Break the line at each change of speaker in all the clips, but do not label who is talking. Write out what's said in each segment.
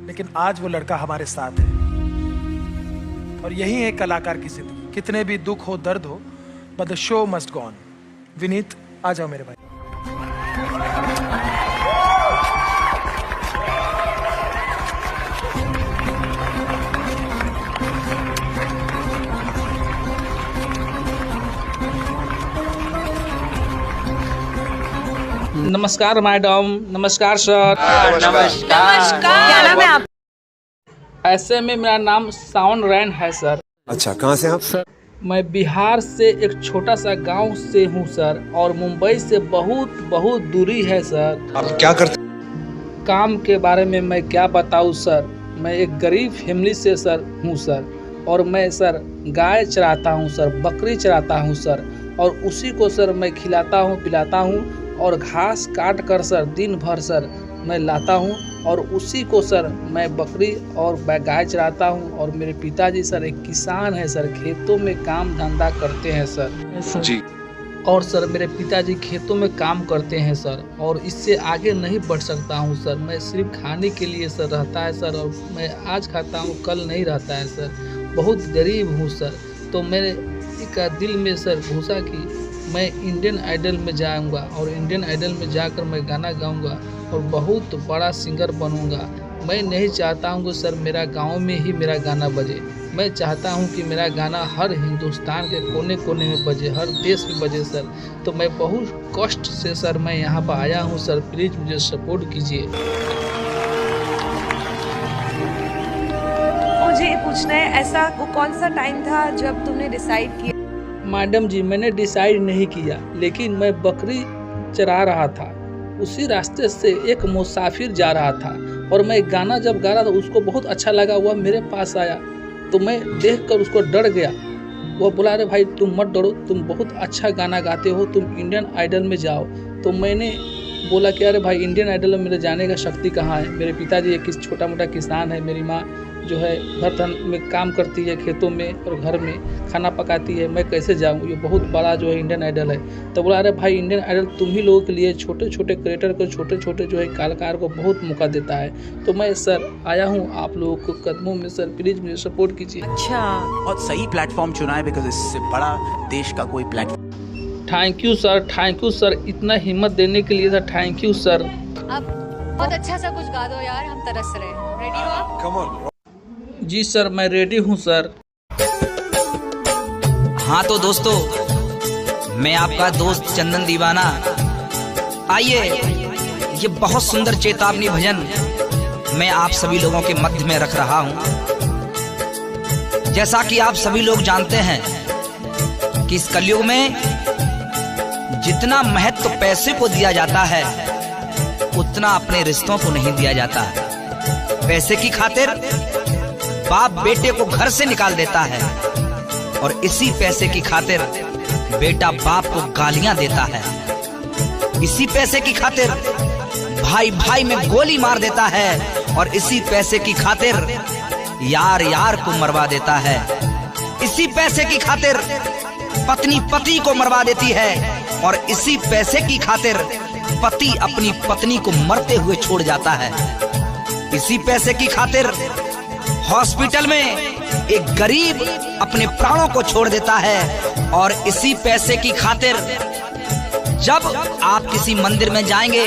लेकिन आज वो लड़का हमारे साथ है। और यही है कलाकार की जिंदगी, कितने भी दुख हो, दर्द हो, but the show must go on. Vineet, आ जाओ मेरे भाई।
नमस्कार मैडम। नमस्कार सर।
नमस्कार। क्या नाम है आप?
ऐसे में मेरा नाम सावन रैन है सर।
अच्छा, कहाँ से आप?
सर मैं बिहार से एक छोटा सा गांव से हूँ सर, और मुंबई से बहुत बहुत दूरी है सर।
आप क्या करते?
काम के बारे में मैं क्या बताऊँ सर। मैं एक गरीब फैमिली से सर हूँ सर, और मैं सर गाय चराता हूँ सर, बकरी चराता हूँ सर, और उसी को सर मैं खिलाता हूँ, पिलाता हूँ, और घास काट कर सर दिन भर सर मैं लाता हूँ, और उसी को सर मैं बकरी और गाय चराता हूँ। और मेरे पिताजी सर एक किसान है सर, खेतों में काम धंधा करते हैं सर
जी।
और सर मेरे पिताजी खेतों में काम करते हैं सर, और इससे आगे नहीं बढ़ सकता हूँ सर। मैं सिर्फ खाने के लिए सर रहता है सर, और मैं आज खाता हूँ कल नहीं रहता है सर। बहुत गरीब हूँ सर। तो मेरे का दिल में सर घुसा कि मैं इंडियन आइडल में जाऊंगा, और इंडियन आइडल में जाकर मैं गाना गाऊंगा और बहुत बड़ा सिंगर बनूंगा। मैं नहीं चाहता हूं कि सर मेरा गांव में ही मेरा गाना बजे। मैं चाहता हूं कि मेरा गाना हर हिंदुस्तान के कोने कोने में बजे, हर देश में बजे सर। तो मैं बहुत कष्ट से सर मैं यहाँ पर आया हूँ सर। प्लीज़ मुझे सपोर्ट कीजिए।
मुझे ये पूछना है, ऐसा वो कौन सा टाइम था जब तुमने डिसाइड किया?
मैडम जी, मैंने डिसाइड नहीं किया, लेकिन मैं बकरी चरा रहा था। उसी रास्ते से एक मुसाफिर जा रहा था, और मैं गाना जब गा रहा था उसको बहुत अच्छा लगा। वह मेरे पास आया तो मैं देखकर उसको डर गया। वह बोला, अरे भाई तुम मत डरो, तुम बहुत अच्छा गाना गाते हो, तुम इंडियन आइडल में जाओ। तो मैंने बोला कि अरे भाई इंडियन आइडल में मेरे जाने का शक्ति कहाँ है। मेरे पिताजी एक छोटा मोटा किसान है, मेरी माँ जो है घर में काम करती है, खेतों में और घर में खाना पकाती है। मैं कैसे जाऊँ, ये बहुत बड़ा जो है इंडियन आइडल है। तो बोला, अरे भाई इंडियन आइडल तुम ही लोगों के लिए, छोटे छोटे क्रिएटर को, छोटे छोटे जो है कलाकार को बहुत मौका देता है। तो मैं सर आया हूँ आप लोगों को कदमों में सर, प्लीज़ मुझे सपोर्ट कीजिए।
अच्छा,
बहुत सही प्लेटफॉर्म चुना है, बिकॉज इससे बड़ा देश का कोई platform.
Thank you sir, thank you sir, इतना हिम्मत देने के लिए सर, थैंक यू सर।
अब बहुत अच्छा सा कुछ गा दो यार, हम तरस रहे हैं। रेडी हो आप?
Come on.
जी सर, मैं रेडी हूँ सर।
हाँ तो दोस्तों, मैं आपका दोस्त चंदन दीवाना। आइए, ये बहुत सुंदर चेतावनी भजन मैं आप सभी लोगों के मध्य में रख रहा हूँ। जैसा कि आप सभी लोग जानते हैं कि इस कलयुग में जितना महत्व पैसे को दिया जाता है, उतना अपने रिश्तों को नहीं दिया जाता। पैसे की खातिर बाप बेटे को घर से निकाल देता है, और इसी पैसे की खातिर बेटा बाप को गालियां देता है। इसी पैसे की खातिर भाई भाई में गोली मार देता है, और इसी पैसे की खातिर यार यार को मरवा देता है। इसी पैसे की खातिर पत्नी पति को मरवा देती है, और इसी पैसे की खातिर पति अपनी पत्नी को मरते हुए छोड़ जाता है। इसी पैसे की खातिर हॉस्पिटल में एक गरीब अपने प्राणों को छोड़ देता है, और इसी पैसे की खातिर जब आप किसी मंदिर में जाएंगे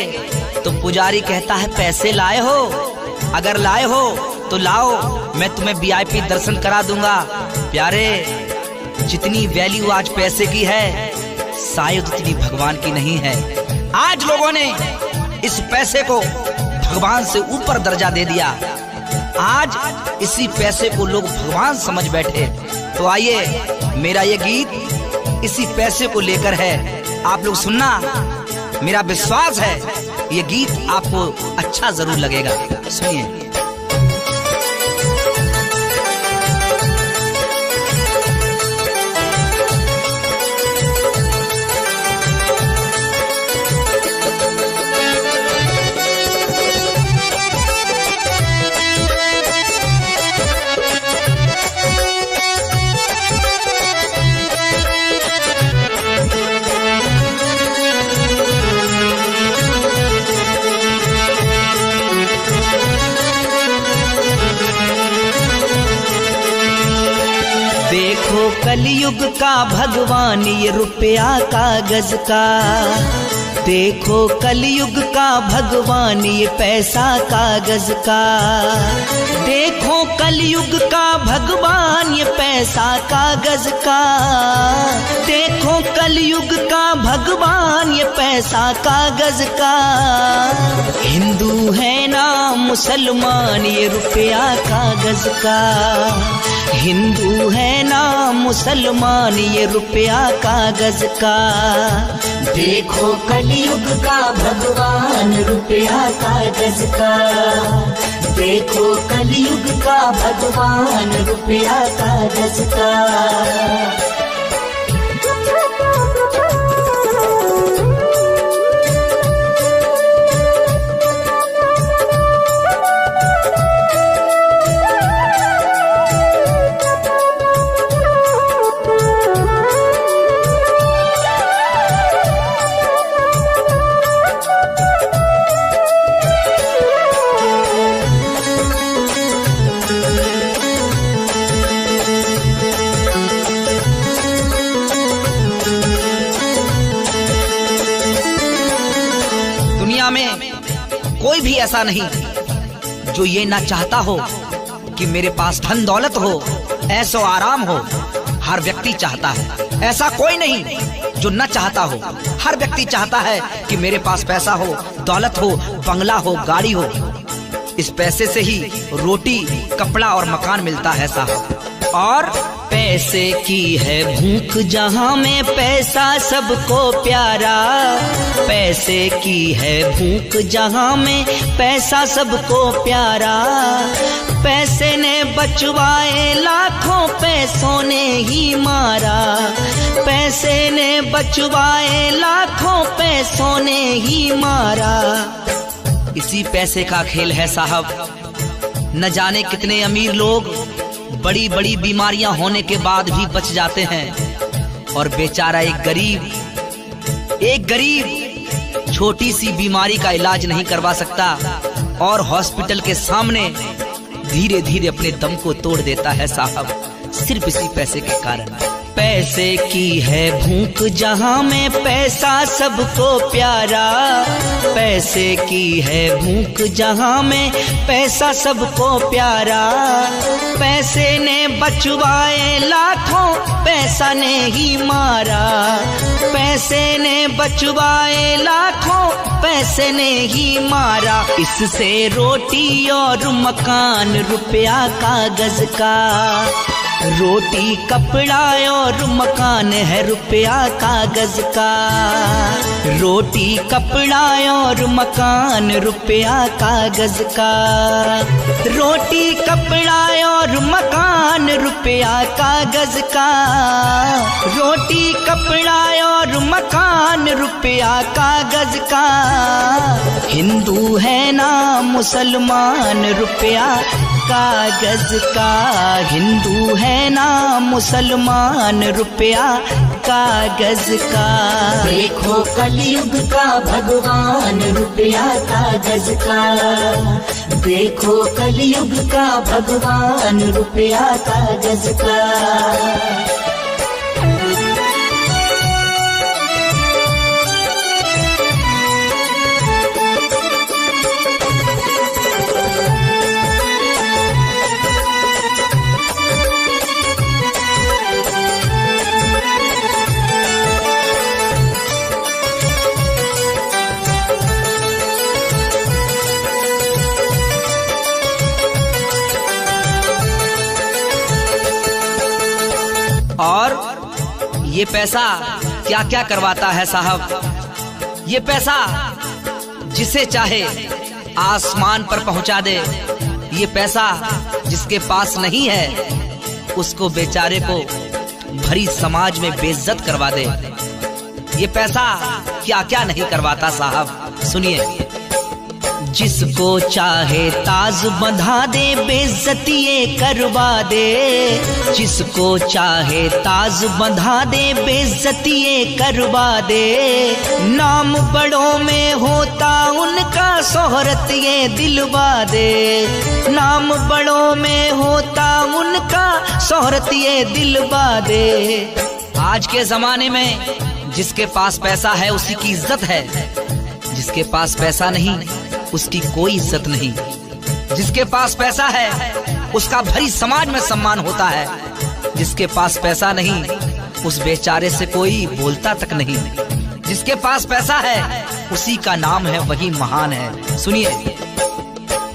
तो पुजारी कहता है, पैसे लाए हो? अगर लाए हो तो लाओ, मैं तुम्हें वीआईपी दर्शन करा दूंगा। प्यारे, जितनी वैल्यू आज पैसे की है, शायद उतनी भगवान की नहीं है। आज लोगों ने इस पैसे को भगवान से ऊपर दर्जा दे दिया। आज इसी पैसे को लोग भगवान समझ बैठे। तो आइए, मेरा ये गीत इसी पैसे को लेकर है। आप लोग सुनना, मेरा विश्वास है ये गीत आपको अच्छा जरूर लगेगा। सुनिए। देखो कलयुग का भगवान ये रुपया कागज का, देखो कलयुग का भगवान ये पैसा कागज का, देखो कलयुग का भगवान ये पैसा कागज का, देखो कलयुग का भगवान ये पैसा कागज का। हिंदू है ना मुसलमान ये रुपया कागज का, हिंदू है ना मुसलमान ये रुपया कागज का। देखो कलयुग का भगवान रुपया कागज का, देखो कलयुग का भगवान रुपया कागज का। कोई भी ऐसा नहीं जो ये ना चाहता हो कि मेरे पास धन दौलत हो, ऐशो आराम हो। हर व्यक्ति चाहता है, ऐसा कोई नहीं जो न चाहता हो। हर व्यक्ति चाहता है कि मेरे पास पैसा हो, दौलत हो, बंगला हो, गाड़ी हो। इस पैसे से ही रोटी, कपड़ा और मकान मिलता है साहब। और पैसे की है भूख जहाँ में पैसा सबको प्यारा, पैसे की है भूख जहाँ में पैसा सबको प्यारा। पैसे ने बचवाए लाखों, पैसों ने ही मारा, पैसे ने बचवाए लाखों, पैसों ने ही मारा। इसी पैसे का खेल है साहब। न जाने कितने अमीर लोग बड़ी बड़ी बीमारियां होने के बाद भी बच जाते हैं, और बेचारा एक गरीब छोटी सी बीमारी का इलाज नहीं करवा सकता और हॉस्पिटल के सामने धीरे धीरे अपने दम को तोड़ देता है साहब, सिर्फ इसी पैसे के कारण। पैसे की है भूख जहाँ में पैसा सबको प्यारा, पैसे की है भूख जहाँ में पैसा सबको प्यारा। पैसे ने बचवाए लाखों, पैसा ने ही मारा, पैसे ने बचवाए लाखों, पैसे ने ही मारा। इससे रोटी और मकान रुपया कागज का, रोटी कपड़ा और मकान है रुपया कागज का, रोटी कपड़ा और मकान रुपया कागज का, रोटी कपड़ा और मकान रुपया कागज का, रोटी कपड़ा और मकान रुपया कागज का। हिंदू है ना मुसलमान रुपया कागज का, हिंदू है ना मुसलमान रुपया कागज का। देखो कलयुग का भगवान रुपया कागज का, देखो कलयुग का भगवान रुपया कागज का। और ये पैसा क्या क्या करवाता है साहब। ये पैसा जिसे चाहे आसमान पर पहुंचा दे। ये पैसा जिसके पास नहीं है उसको बेचारे को भरी समाज में बेइज्जत करवा दे। ये पैसा क्या क्या नहीं करवाता साहब, सुनिए। जिसको चाहे ताज बंधा दे, बेइज्जती ये करवा दे। जिसको चाहे ताज बंधा दे, बेइज्जती ये करवा दे। नाम बड़ों में होता उनका, शोहरत ये दिलवा दे। नाम बड़ों में होता उनका, शोहरत ये दिलवा दे। आज के जमाने में जिसके पास पैसा है उसी की इज्जत है, जिसके पास पैसा नहीं उसकी कोई इज्जत नहीं। जिसके पास पैसा है उसका भरी समाज में सम्मान होता है, जिसके पास पैसा नहीं उस बेचारे से कोई बोलता तक नहीं। जिसके पास पैसा है उसी का नाम है, वही महान है। सुनिए,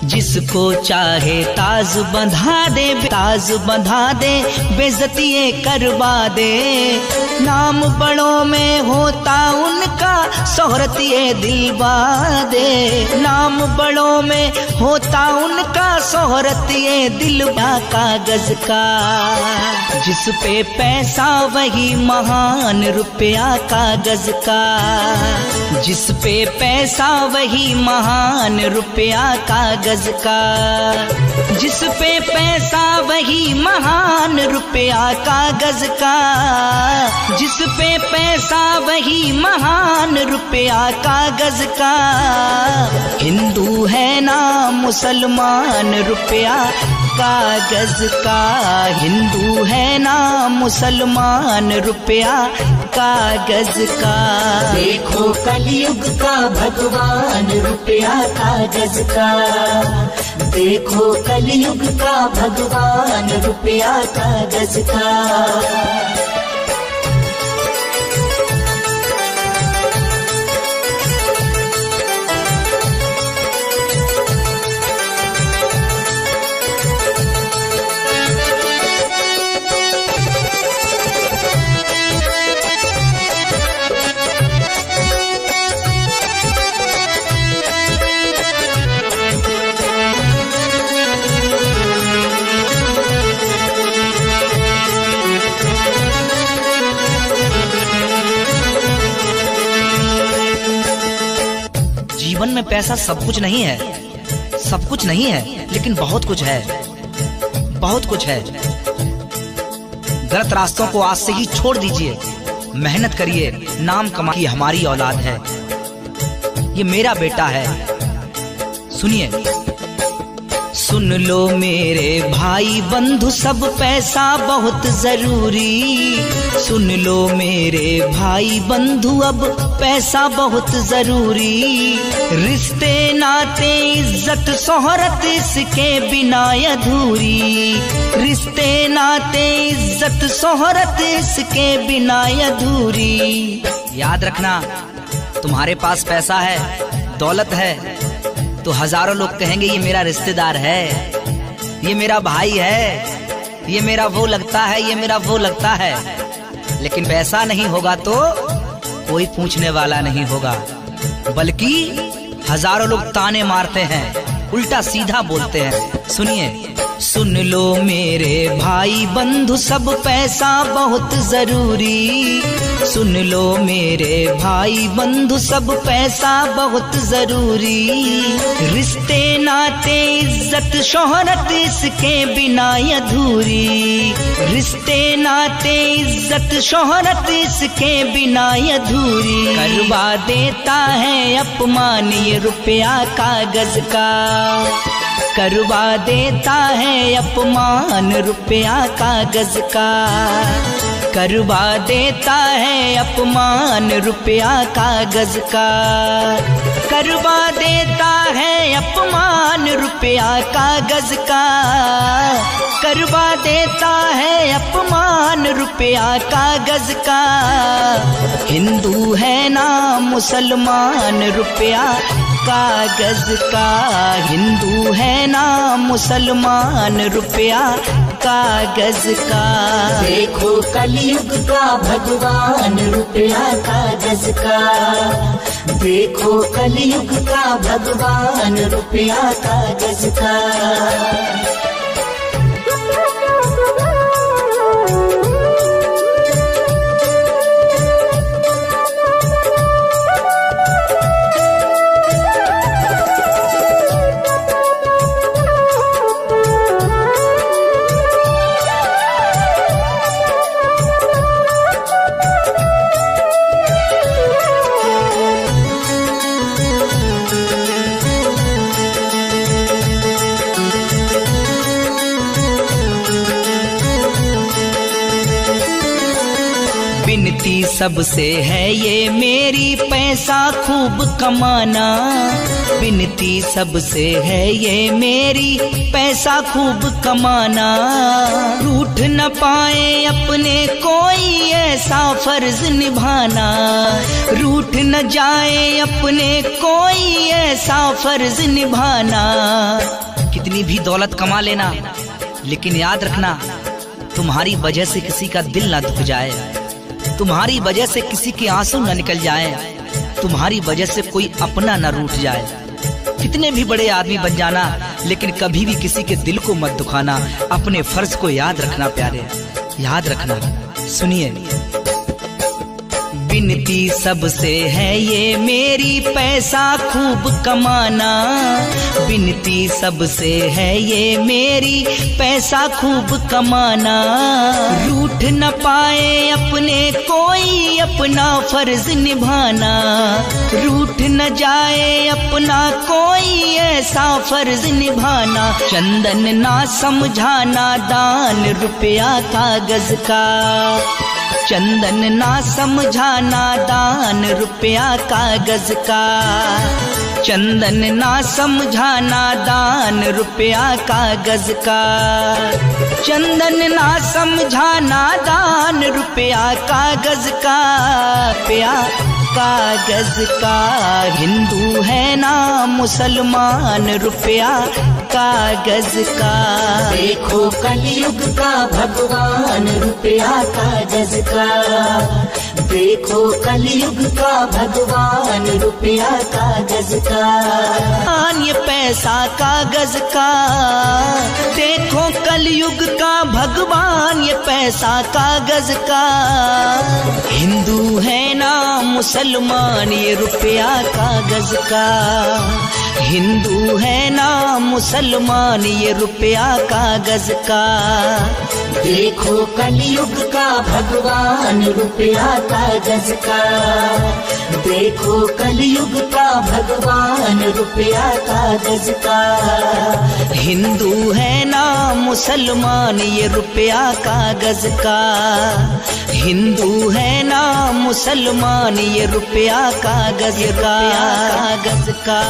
जिसको चाहे ताज बंधा दे, ताज बंधा दे, बेइज्जती ये करवा दे। नाम बड़ों में होता उनका, शोहरत ये दिलवा दे। नाम बड़ों में होता उनका, शोहरत ये दिलवा। कागज का जिस पे पैसा वही महान, रुपया कागज का जिस पे पैसा वही महान, रुपया कागज का। जिस पे पैसा वही महान, रुपया कागज का। जिस पे पैसा वही महान, रुपया कागज का। हिंदू है ना मुसलमान, रुपया कागज का। हिंदू है ना मुसलमान, रुपया कागज का।
देखो कलयुग का भगवान, रुपया कागज का। देखो कलयुग का भगवान, रुपया कागज का।
जीवन में पैसा सब कुछ नहीं है, सब कुछ नहीं है, लेकिन बहुत कुछ है, बहुत कुछ है। गलत रास्तों को आज से ही छोड़ दीजिए, मेहनत करिए, नाम कमाइए। हमारी औलाद है, ये मेरा बेटा है। सुनिए, सुन लो मेरे भाई बंधु, सब पैसा बहुत जरूरी। सुन लो मेरे भाई बंधु, अब पैसा बहुत जरूरी। रिश्ते नाते इज्जत शोहरत इसके बिना अधूरी। रिश्ते नाते इज्जत शोहरत इसके बिना अधूरी। याद रखना, तुम्हारे पास पैसा है, दौलत है, तो हजारों लोग कहेंगे ये मेरा रिश्तेदार है, ये मेरा भाई है, ये मेरा वो लगता है, ये मेरा वो लगता है। लेकिन पैसा नहीं होगा तो कोई पूछने वाला नहीं होगा, बल्कि हजारों लोग ताने मारते हैं, उल्टा सीधा बोलते हैं। सुनिए, सुन लो मेरे भाई बंधु, सब पैसा बहुत जरूरी। सुन लो मेरे भाई बंधु, सब पैसा बहुत जरूरी। रिश्ते नाते इज्जत शोहरत इसके बिना अधूरी। रिश्ते नाते इज्जत शोहरत इसके बिना अधूरी। करवा देता है अपमान ये रुपया कागज का। करवा देता है अपमान रुपया कागज का। करवा देता है अपमान रुपया कागज का। करवा देता है अपमान रुपया कागज का। करवा देता है अपमान रुपया कागज का। हिंदू है ना मुसलमान रुपया कागज का। हिंदू है ना मुसलमान रुपया कागज का।
देखो कलयुग का भगवान रुपया कागज का। देखो कलयुग का भगवान रुपया कागज का।
विनती सबसे है ये मेरी पैसा खूब कमाना, विनती सबसे है ये मेरी पैसा खूब कमाना। रूठ न पाए अपने कोई ऐसा फर्ज निभाना, रूठ न जाए अपने कोई ऐसा फर्ज निभाना। कितनी भी दौलत कमा लेना, लेकिन याद रखना तुम्हारी वजह से किसी का दिल ना दुख जाए, तुम्हारी वजह से किसी के आंसू ना निकल जाए, तुम्हारी वजह से कोई अपना ना रूठ जाए। कितने भी बड़े आदमी बन जाना, लेकिन कभी भी किसी के दिल को मत दुखाना। अपने फर्ज को याद रखना प्यारे, याद रखना। सुनिए, विनती सबसे है ये मेरी पैसा खूब कमाना, विनती सबसे है ये मेरी पैसा खूब कमाना। रूठ न पाए अपने कोई अपना फर्ज निभाना, रूठ न जाए अपना कोई ऐसा फर्ज निभाना। चंदन ना समझाना दान रुपया कागज का, चंदन ना समझाना दान रुपया कागज का, चंदन ना समझाना दान रुपया कागज का, चंदन ना समझाना दान रुपया कागज का, रुपया कागज का। हिंदू है ना मुसलमान रुपया कागज का।
देखो कलयुग का भगवान रुपया कागज का, देखो कलयुग का भगवान रुपया कागज का।
ये पैसा कागज का, देखो कलयुग का भगवान ये पैसा कागज का। हिंदू है ना मुसलमान ये रुपया कागज का, हिंदू है ना मुसलमान ये रुपया कागज का।
देखो कलयुग का भगवान रुपया कागज का, देखो कलयुग का भगवान रुपया कागज का।
हिंदू है ना मुसलमान ये रुपया कागज का, हिंदू है ना मुसलमान ये रुपया कागज का, कागज का।